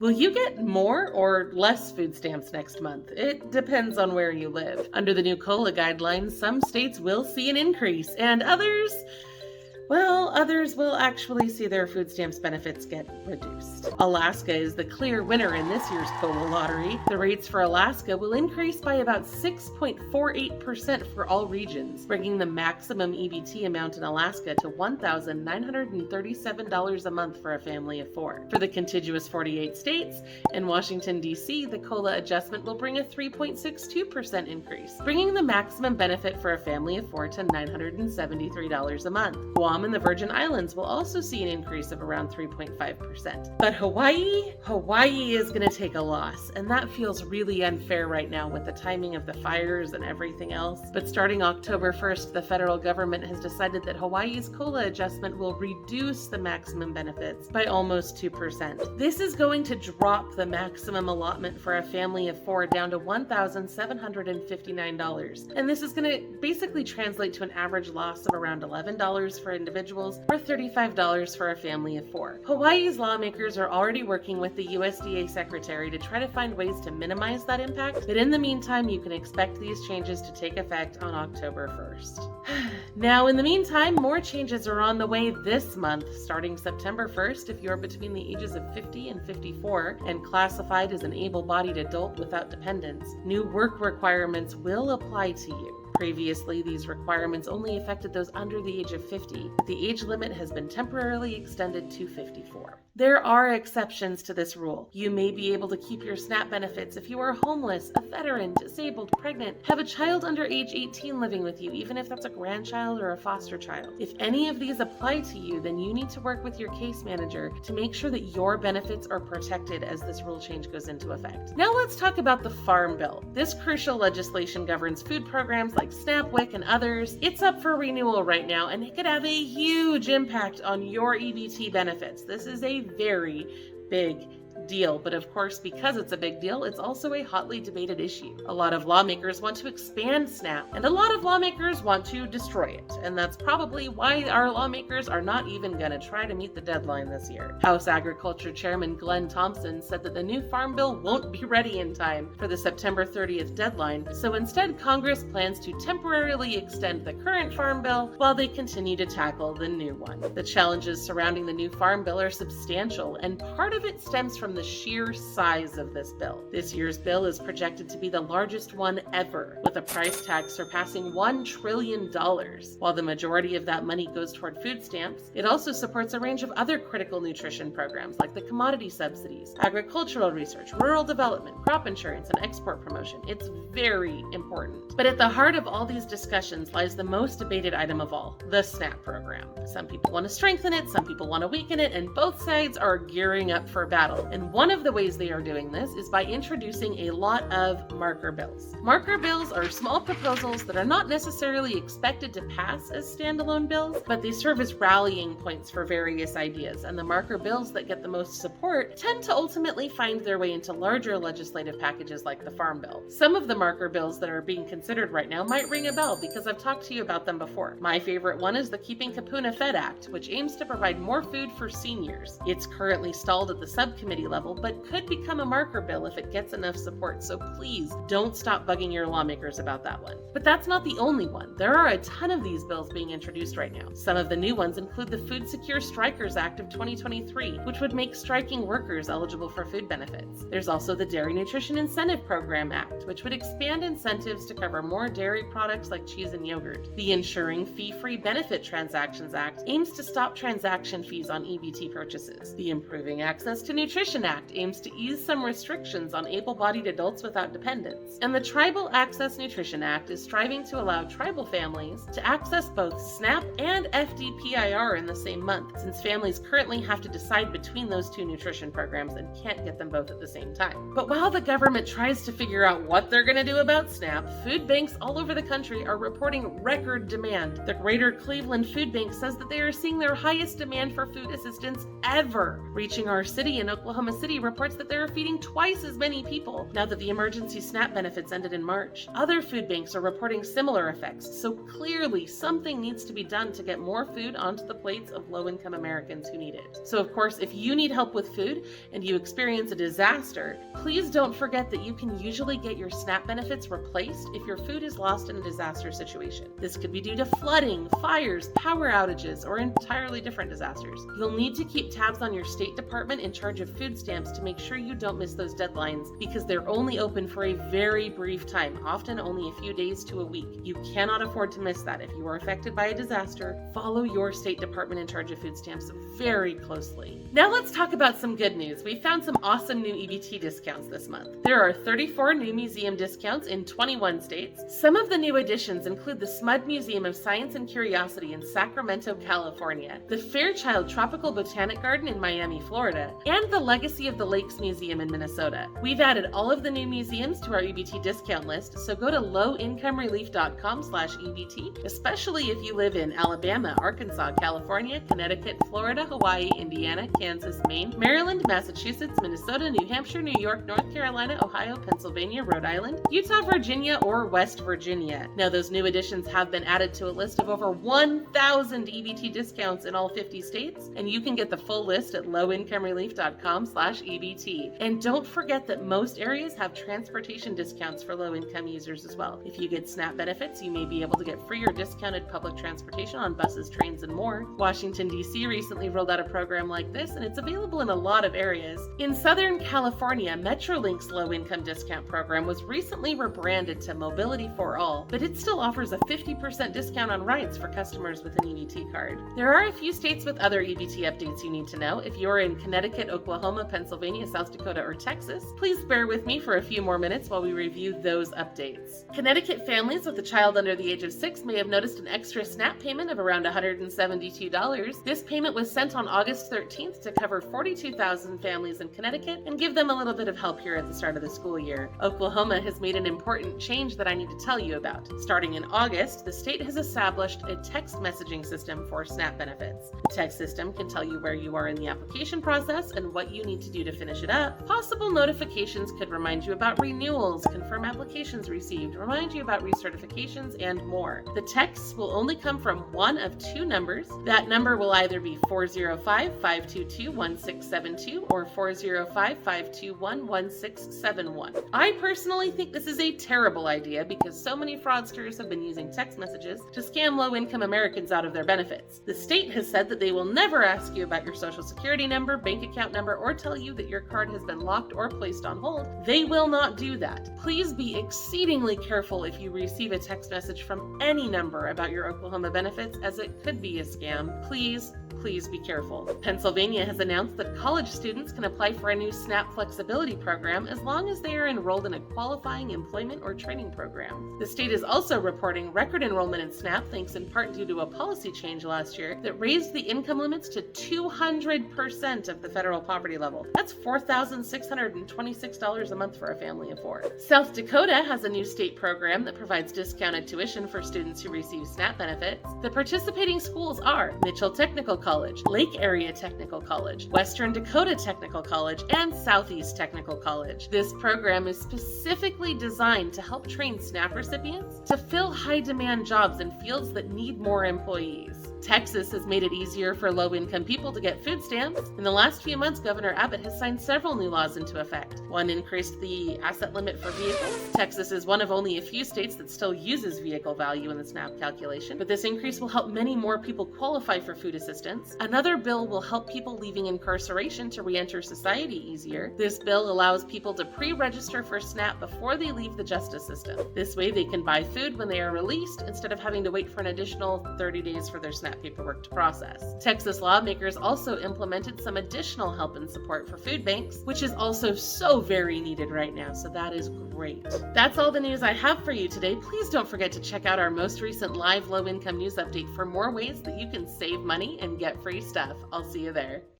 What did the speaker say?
Will you get more or less food stamps next month? It depends on where you live. Under the new COLA guidelines, some states will see an increase, and others will actually see their food stamps benefits get reduced. Alaska is the clear winner in this year's COLA lottery. The rates for Alaska will increase by about 6.48% for all regions, bringing the maximum EBT amount in Alaska to $1,937 a month for a family of 4. For the contiguous 48 states and Washington, D.C., the COLA adjustment will bring a 3.62% increase, bringing the maximum benefit for a family of 4 to $973 a month. Guam and the Virgin Islands will also see an increase of around 3.5%. But Hawaii is going to take a loss, and that feels really unfair right now with the timing of the fires and everything else. But starting October 1st, the federal government has decided that Hawaii's COLA adjustment will reduce the maximum benefits by almost 2%. This is going to drop the maximum allotment for a family of 4 down to $1,759, and this is going to basically translate to an average loss of around $11 for individuals or $35 for a family of 4. Hawaii's lawmakers are already working with the USDA secretary to try to find ways to minimize that impact, but in the meantime, you can expect these changes to take effect on October 1st. Now, in the meantime, more changes are on the way this month. Starting September 1st, if you're between the ages of 50 and 54 and classified as an able-bodied adult without dependents, new work requirements will apply to you. Previously, these requirements only affected those under the age of 50, but the age limit has been temporarily extended to 54. There are exceptions to this rule. You may be able to keep your SNAP benefits if you are homeless, a veteran, disabled, pregnant, have a child under age 18 living with you, even if that's a grandchild or a foster child. If any of these apply to you, then you need to work with your case manager to make sure that your benefits are protected as this rule change goes into effect. Now let's talk about the Farm Bill. This crucial legislation governs food programs like SNAP, WIC, and others. It's up for renewal right now, and it could have a huge impact on your EBT benefits. This is a very big deal, but of course, because it's a big deal, it's also a hotly debated issue. A lot of lawmakers want to expand SNAP, and a lot of lawmakers want to destroy it, and that's probably why our lawmakers are not even going to try to meet the deadline this year. House Agriculture Chairman Glenn Thompson said that the new Farm Bill won't be ready in time for the September 30th deadline, so instead Congress plans to temporarily extend the current Farm Bill while they continue to tackle the new one. The challenges surrounding the new Farm Bill are substantial, and part of it stems from the sheer size of this bill. This year's bill is projected to be the largest one ever, with a price tag surpassing $1 trillion. While the majority of that money goes toward food stamps, it also supports a range of other critical nutrition programs like the commodity subsidies, agricultural research, rural development, crop insurance, and export promotion. It's very important. But at the heart of all these discussions lies the most debated item of all, the SNAP program. Some people want to strengthen it, some people want to weaken it, and both sides are gearing up for battle. And one of the ways they are doing this is by introducing a lot of marker bills. Marker bills are small proposals that are not necessarily expected to pass as standalone bills, but they serve as rallying points for various ideas, and the marker bills that get the most support tend to ultimately find their way into larger legislative packages like the Farm Bill. Some of the marker bills that are being considered right now might ring a bell because I've talked to you about them before. My favorite one is the Keeping Kapuna Fed Act, which aims to provide more food for seniors. It's currently stalled at the subcommittee level, but could become a marker bill if it gets enough support, so please don't stop bugging your lawmakers about that one. But that's not the only one. There are a ton of these bills being introduced right now. Some of the new ones include the Food Secure Strikers Act of 2023, which would make striking workers eligible for food benefits. There's also the Dairy Nutrition Incentive Program Act, which would expand incentives to cover more dairy products like cheese and yogurt. The Ensuring Fee-Free Benefit Transactions Act aims to stop transaction fees on EBT purchases. The Improving Access to Nutrition Act aims to ease some restrictions on able-bodied adults without dependents. And the Tribal Access Nutrition Act is striving to allow tribal families to access both SNAP and FDPIR in the same month, since families currently have to decide between those two nutrition programs and can't get them both at the same time. But while the government tries to figure out what they're going to do about SNAP, food banks all over the country are reporting record demand. The Greater Cleveland Food Bank says that they are seeing their highest demand for food assistance ever, reaching our city in Oklahoma Oklahoma City reports that they are feeding twice as many people now that the emergency SNAP benefits ended in March. Other food banks are reporting similar effects, so clearly something needs to be done to get more food onto the plates of low-income Americans who need it. So of course, if you need help with food and you experience a disaster, please don't forget that you can usually get your SNAP benefits replaced if your food is lost in a disaster situation. This could be due to flooding, fires, power outages, or entirely different disasters. You'll need to keep tabs on your state department in charge of food stamps to make sure you don't miss those deadlines because they're only open for a very brief time, often only a few days to a week. You cannot afford to miss that. If you are affected by a disaster, follow your state department in charge of food stamps very closely. Now let's talk about some good news. We found some awesome new EBT discounts this month. There are 34 new museum discounts in 21 states. Some of the new additions include the SMUD Museum of Science and Curiosity in Sacramento, California, the Fairchild Tropical Botanic Garden in Miami, Florida, and the Legacy of the Lakes Museum in Minnesota. We've added all of the new museums to our EBT discount list, so go to lowincomerelief.com/EBT, especially if you live in Alabama, Arkansas, California, Connecticut, Florida, Hawaii, Indiana, Kansas, Maine, Maryland, Massachusetts, Minnesota, New Hampshire, New York, North Carolina, Ohio, Pennsylvania, Rhode Island, Utah, Virginia, or West Virginia. Now, those new additions have been added to a list of over 1,000 EBT discounts in all 50 states, and you can get the full list at lowincomerelief.com/EBT. And don't forget that most areas have transportation discounts for low-income users as well. If you get SNAP benefits, you may be able to get free or discounted public transportation on buses, trains, and more. Washington, D.C. recently rolled out a program like this, and it's available in a lot of areas. In Southern California, Metrolink's low-income discount program was recently rebranded to Mobility for All, but it still offers a 50% discount on rides for customers with an EBT card. There are a few states with other EBT updates you need to know. If you're in Connecticut, Oklahoma, Pennsylvania, South Dakota, or Texas, please bear with me for a few more minutes while we review those updates. Connecticut families with a child under the age of 6 may have noticed an extra SNAP payment of around $172. This payment was sent on August 13th to cover 42,000 families in Connecticut and give them a little bit of help here at the start of the school year. Oklahoma has made an important change that I need to tell you about. Starting in August, the state has established a text messaging system for SNAP benefits. The text system can tell you where you are in the application process and what you need to do to finish it up. Possible notifications could remind you about renewals, confirm applications received, remind you about recertifications, and more. The texts will only come from one of two numbers. That number will either be 405-522-1672 or 405-521-1671. I personally think this is a terrible idea because so many fraudsters have been using text messages to scam low-income Americans out of their benefits. The state has said that they will never ask you about your social security number, bank account number, or tell you that your card has been locked or placed on hold. They will not do that. Please be exceedingly careful if you receive a text message from any number about your Oklahoma benefits, as it could be a scam. Please be careful. Pennsylvania has announced that college students can apply for a new SNAP flexibility program as long as they are enrolled in a qualifying employment or training program. The state is also reporting record enrollment in SNAP thanks in part due to a policy change last year that raised the income limits to 200% of the federal poverty level. That's $4,626 a month for a family of 4. South Dakota has a new state program that provides discounted tuition for students who receive SNAP benefits. The participating schools are Mitchell Technical College, Lake Area Technical College, Western Dakota Technical College, and Southeast Technical College. This program is specifically designed to help train SNAP recipients to fill high-demand jobs in fields that need more employees. Texas has made it easier for low-income people to get food stamps. In the last few months, Governor Abbott has signed several new laws into effect. One increased the asset limit for vehicles. Texas is one of only a few states that still uses vehicle value in the SNAP calculation, but this increase will help many more people qualify for food assistance. Another bill will help people leaving incarceration to re-enter society easier. This bill allows people to pre-register for SNAP before they leave the justice system. This way they can buy food when they are released instead of having to wait for an additional 30 days for their SNAP paperwork to process. Texas lawmakers also implemented some additional help and support for food banks, which is also so very needed right now, so that is great. That's all the news I have for you today. Please don't forget to check out our most recent live low-income news update for more ways that you can save money and get free stuff. I'll see you there.